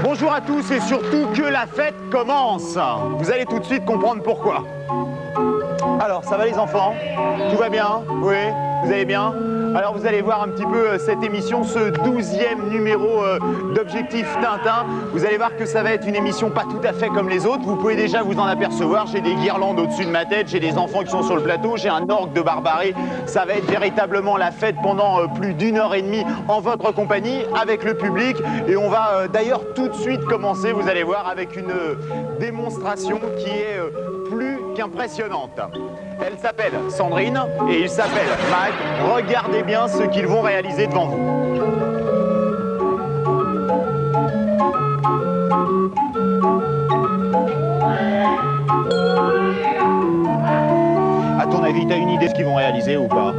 Bonjour à tous et surtout que la fête commence. Vous allez tout de suite comprendre pourquoi. Alors, ça va les enfants? Tout va bien? Oui? Vous allez bien? Alors vous allez voir un petit peu cette émission, ce 12e numéro d'Objectif Tintin. Vous allez voir que ça va être une émission pas tout à fait comme les autres. Vous pouvez déjà vous en apercevoir. J'ai des guirlandes au-dessus de ma tête, j'ai des enfants qui sont sur le plateau, j'ai un orgue de barbarie. Ça va être véritablement la fête pendant plus d'1h30 en votre compagnie avec le public. Et on va d'ailleurs tout de suite commencer, vous allez voir, avec une démonstration qui est plus qu'impressionnante. Elle s'appelle Sandrine et il s'appelle Mike. Regardez bien ce qu'ils vont réaliser devant vous. À ton avis, t'as une idée de ce qu'ils vont réaliser ou pas?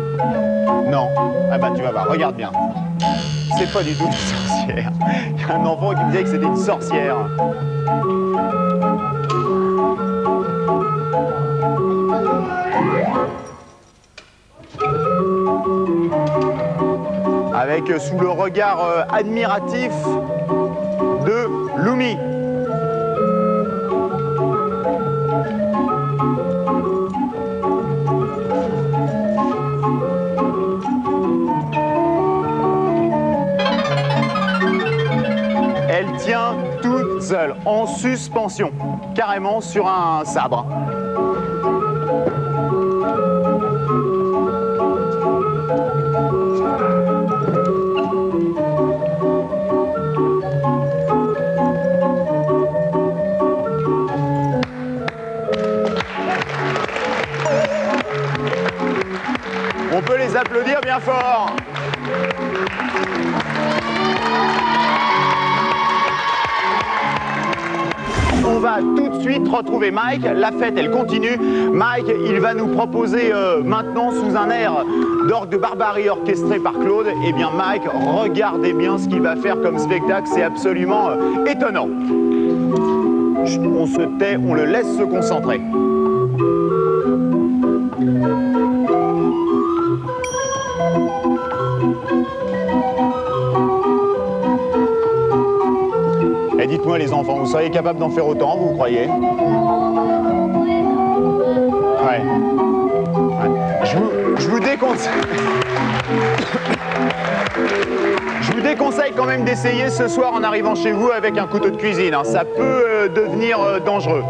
Non? Ah bah tu vas voir, regarde bien. C'est pas du tout une sorcière. Il y a un enfant qui me disait que c'était une sorcière. Avec sous le regard admiratif de Lumi. Elle tient toute seule, en suspension, carrément sur un sabre. On peut les applaudir bien fort. On va tout de suite retrouver Mike. La fête, elle continue. Mike, il va nous proposer maintenant, sous un air d'orgue de barbarie orchestré par Claude, eh bien Mike, regardez bien ce qu'il va faire comme spectacle. C'est absolument étonnant. On se tait, on le laisse se concentrer. Et dites-moi les enfants, vous seriez capable d'en faire autant, vous croyez? Ouais. Je vous déconseille. Je vous déconseille quand même d'essayer ce soir en arrivant chez vous avec un couteau de cuisine. Hein. Ça peut devenir dangereux.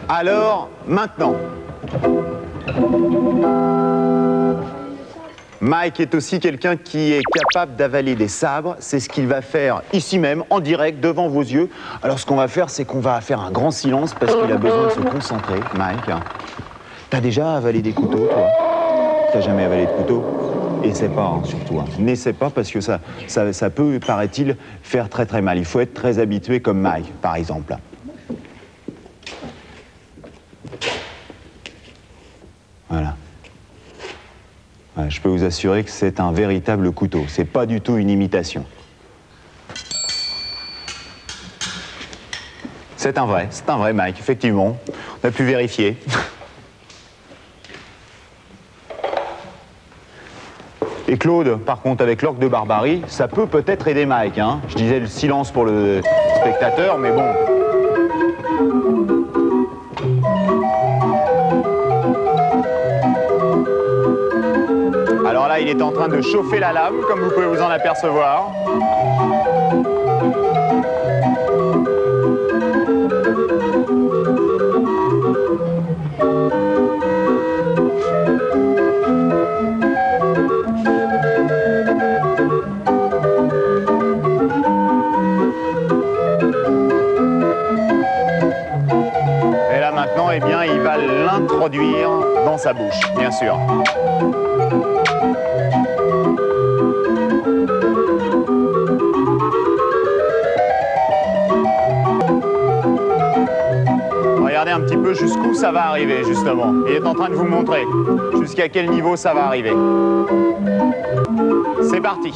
Alors, maintenant. Mike est aussi quelqu'un qui est capable d'avaler des sabres. C'est ce qu'il va faire ici même, en direct, devant vos yeux. Alors ce qu'on va faire, c'est qu'on va faire un grand silence parce qu'il a besoin de se concentrer, Mike. T'as déjà avalé des couteaux, toi? T'as jamais avalé de couteau? Essaie pas, hein, surtout. Hein. N'essaie pas parce que ça peut, paraît-il, faire très très mal. Il faut être très habitué comme Mike, par exemple. Voilà. Je peux vous assurer que c'est un véritable couteau. C'est pas du tout une imitation. C'est un vrai Mike, effectivement. On a pu vérifier. Et Claude, par contre, avec l'orgue de barbarie, ça peut peut-être aider Mike. Hein. Je disais le silence pour le spectateur, mais bon. Alors là, il est en train de chauffer la lame, comme vous pouvez vous en apercevoir. Et là maintenant, eh bien, il va l'introduire dans sa bouche, bien sûr. Regardez un petit peu jusqu'où ça va arriver, justement. Il est en train de vous montrer jusqu'à quel niveau ça va arriver. C'est parti.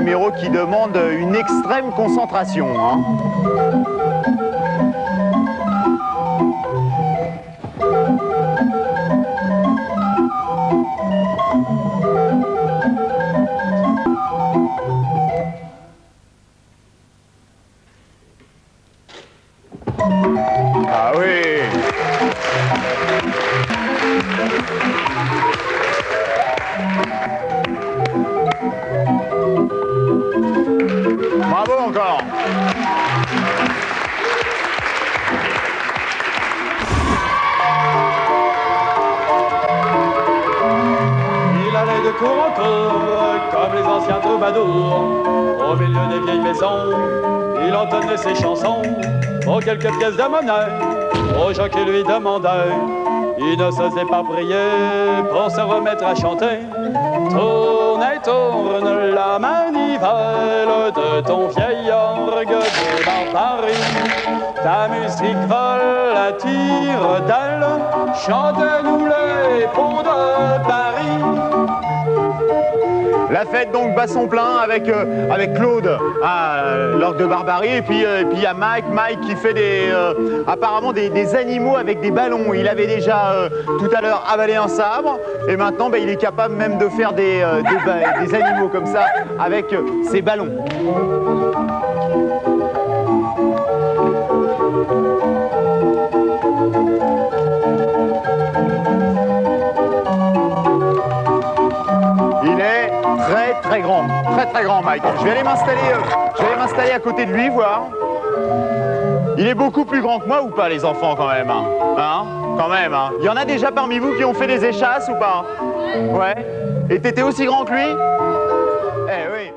numéro qui demande une extrême concentration, hein. Ah oui. Bravo encore. Il allait de cour en cour, comme les anciens troubadours. Au milieu des vieilles maisons, il entonnait ses chansons pour quelques pièces de monnaie. Aux gens qui lui demandaient, il ne s'osait pas prier pour se remettre à chanter. Tourne et tourne la manivelle de ton vieil orgue de barbarie. Ta musique vole à tire-d'aile, chante-nous les ponts de Paris. La fête donc bat son plein avec Claude à l'orgue de Barbarie et puis il y a Mike qui fait apparemment des animaux avec des ballons. Il avait déjà tout à l'heure avalé un sabre et maintenant il est capable même de faire des animaux comme ça avec ses ballons. Très grand Mike. Je vais aller m'installer à côté de lui, voir. Il est beaucoup plus grand que moi ou pas les enfants quand même, hein? Quand même, hein? Il y en a déjà parmi vous qui ont fait des échasses ou pas? Ouais. Et t'étais aussi grand que lui? Eh oui.